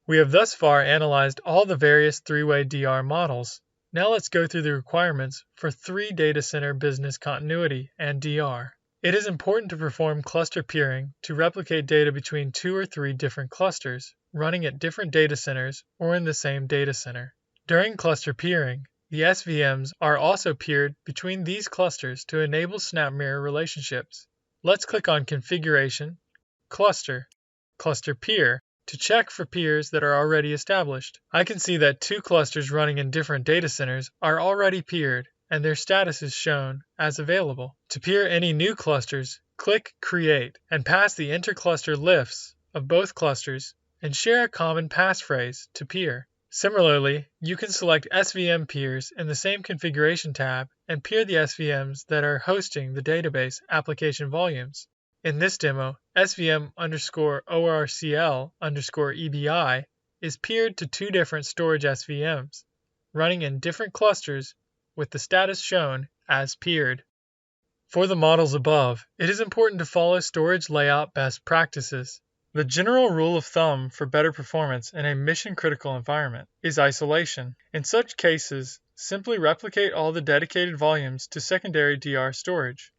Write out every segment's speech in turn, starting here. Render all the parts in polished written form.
We have thus far analyzed all the various three-way DR models. Now let's go through the requirements for three data center business continuity and DR. It is important to perform cluster peering to replicate data between 2 or 3 different clusters, running at different data centers or in the same data center. During cluster peering, the SVMs are also peered between these clusters to enable SnapMirror relationships. Let's click on Configuration, Cluster, Cluster Peer to check for peers that are already established. I can see that 2 clusters running in different data centers are already peered, and their status is shown as available. To peer any new clusters, click Create and pass the intercluster lifts of both clusters and share a common passphrase to peer. Similarly, you can select SVM peers in the same configuration tab and peer the SVMs that are hosting the database application volumes. In this demo, SVM_ORCL_EBI is peered to 2 different storage SVMs, running in different clusters with the status shown as peered. For the models above, it is important to follow storage layout best practices. The general rule of thumb for better performance in a mission-critical environment is isolation. In such cases, simply replicate all the dedicated volumes to secondary DR storage.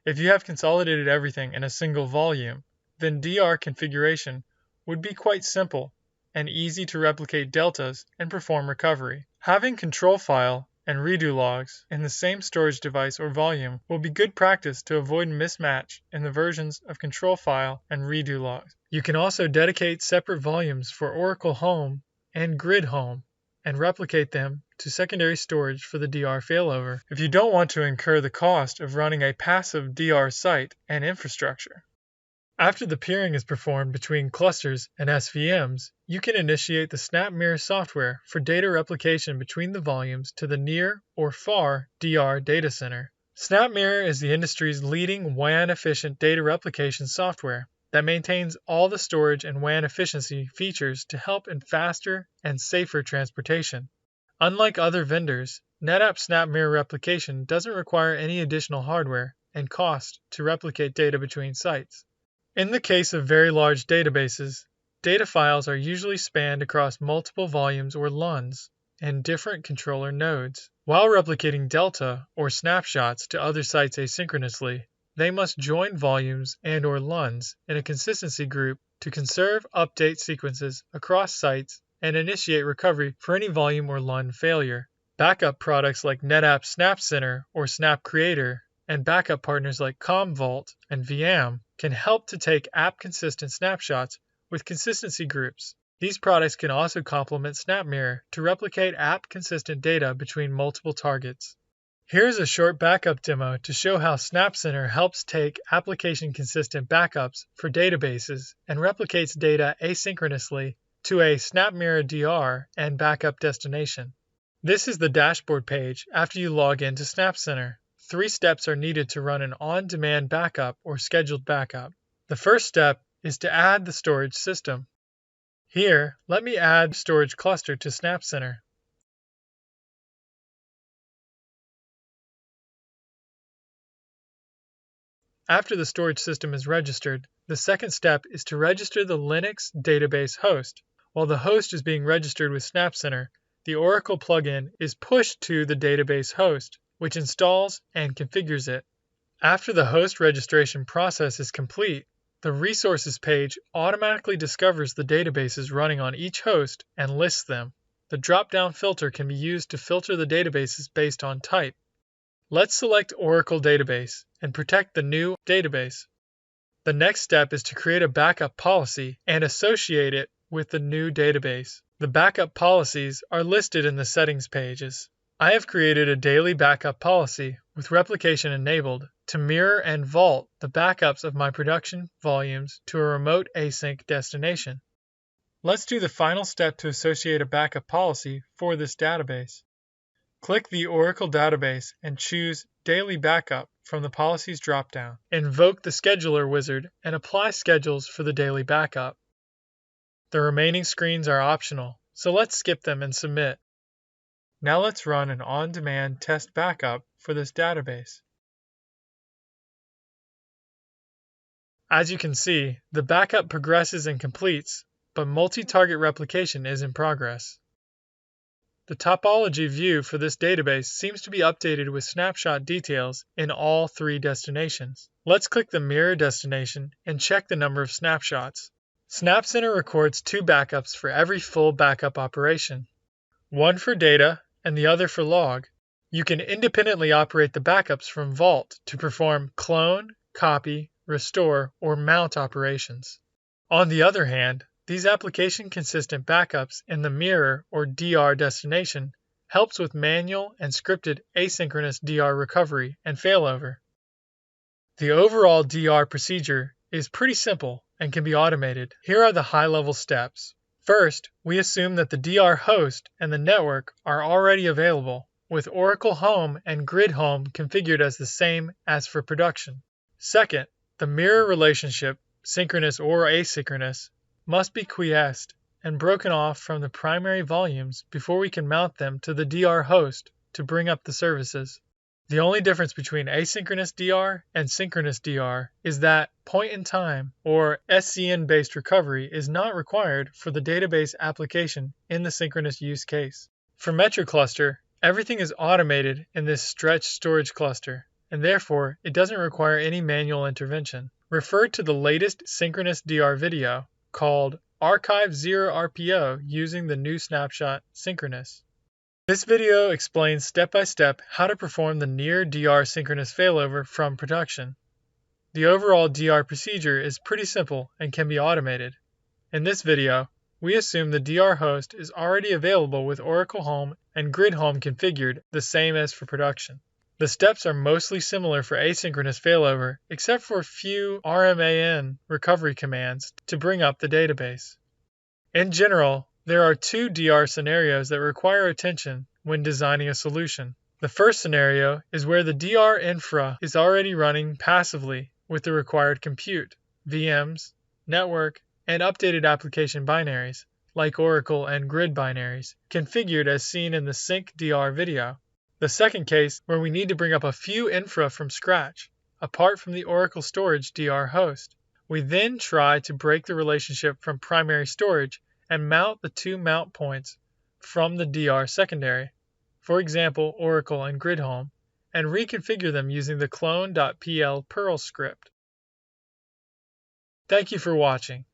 If you have consolidated everything in a single volume, then DR configuration would be quite simple and easy to replicate deltas and perform recovery. Having control file and redo logs in the same storage device or volume will be good practice to avoid mismatch in the versions of control file and redo logs. You can also dedicate separate volumes for Oracle Home and Grid Home and replicate them to secondary storage for the DR failover if you don't want to incur the cost of running a passive DR site and infrastructure. After the peering is performed between clusters and SVMs, you can initiate the SnapMirror software for data replication between the volumes to the near or far DR data center. SnapMirror is the industry's leading WAN-efficient data replication software that maintains all the storage and WAN efficiency features to help in faster and safer transportation. Unlike other vendors, NetApp SnapMirror replication doesn't require any additional hardware and cost to replicate data between sites. In the case of very large databases, data files are usually spanned across multiple volumes or LUNs and different controller nodes. While replicating delta or snapshots to other sites asynchronously, they must join volumes and/or LUNs in a consistency group to conserve update sequences across sites and initiate recovery for any volume or LUN failure. Backup products like NetApp SnapCenter or SnapCreator and backup partners like Commvault and VM can help to take app-consistent snapshots with consistency groups. These products can also complement SnapMirror to replicate app-consistent data between multiple targets. Here's a short backup demo to show how SnapCenter helps take application-consistent backups for databases and replicates data asynchronously to a SnapMirror DR and backup destination. This is the dashboard page after you log into SnapCenter. 3 steps are needed to run an on-demand backup or scheduled backup. The first step is to add the storage system. Here, let me add storage cluster to SnapCenter. After the storage system is registered, the second step is to register the Linux database host. While the host is being registered with SnapCenter, the Oracle plugin is pushed to the database host, which installs and configures it. After the host registration process is complete, the Resources page automatically discovers the databases running on each host and lists them. The drop-down filter can be used to filter the databases based on type. Let's select Oracle Database and protect the new database. The next step is to create a backup policy and associate it with the new database. The backup policies are listed in the settings pages. I have created a daily backup policy with replication enabled to mirror and vault the backups of my production volumes to a remote async destination. Let's do the final step to associate a backup policy for this database. Click the Oracle database and choose Daily Backup from the Policies dropdown. Invoke the Scheduler wizard and apply schedules for the daily backup. The remaining screens are optional, so let's skip them and submit. Now let's run an on-demand test backup for this database. As you can see, the backup progresses and completes, but multi-target replication is in progress. The topology view for this database seems to be updated with snapshot details in all 3 destinations. Let's click the mirror destination and check the number of snapshots. SnapCenter records 2 backups for every full backup operation, one for data and the other for log. You can independently operate the backups from Vault to perform clone, copy, restore, or mount operations. On the other hand, these application-consistent backups in the mirror or DR destination helps with manual and scripted asynchronous DR recovery and failover. The overall DR procedure is pretty simple and can be automated. Here are the high-level steps. First, we assume that the DR host and the network are already available, with Oracle Home and Grid Home configured as the same as for production. Second, the mirror relationship, synchronous or asynchronous, must be quiesced and broken off from the primary volumes before we can mount them to the DR host to bring up the services. The only difference between asynchronous DR and synchronous DR is that point-in-time or SCN-based recovery is not required for the database application in the synchronous use case. For Metro Cluster, everything is automated in this stretched storage cluster, and therefore it doesn't require any manual intervention. Refer to the latest synchronous DR video called Archive 0 RPO using the new snapshot Synchronous. This video explains step-by-step how to perform the near DR synchronous failover from production. The overall DR procedure is pretty simple and can be automated. In this video, we assume the DR host is already available with Oracle Home and Grid Home configured the same as for production. The steps are mostly similar for asynchronous failover, except for a few RMAN recovery commands to bring up the database. In general, there are 2 DR scenarios that require attention when designing a solution. The first scenario is where the DR infra is already running passively with the required compute, VMs, network, and updated application binaries, like Oracle and Grid binaries, configured as seen in the Sync DR video. The second case, where we need to bring up a few infra from scratch, apart from the Oracle Storage DR host. We then try to break the relationship from primary storage and mount the 2 mount points from the DR secondary, for example Oracle and Grid Home, and reconfigure them using the clone.pl Perl script. Thank you for watching.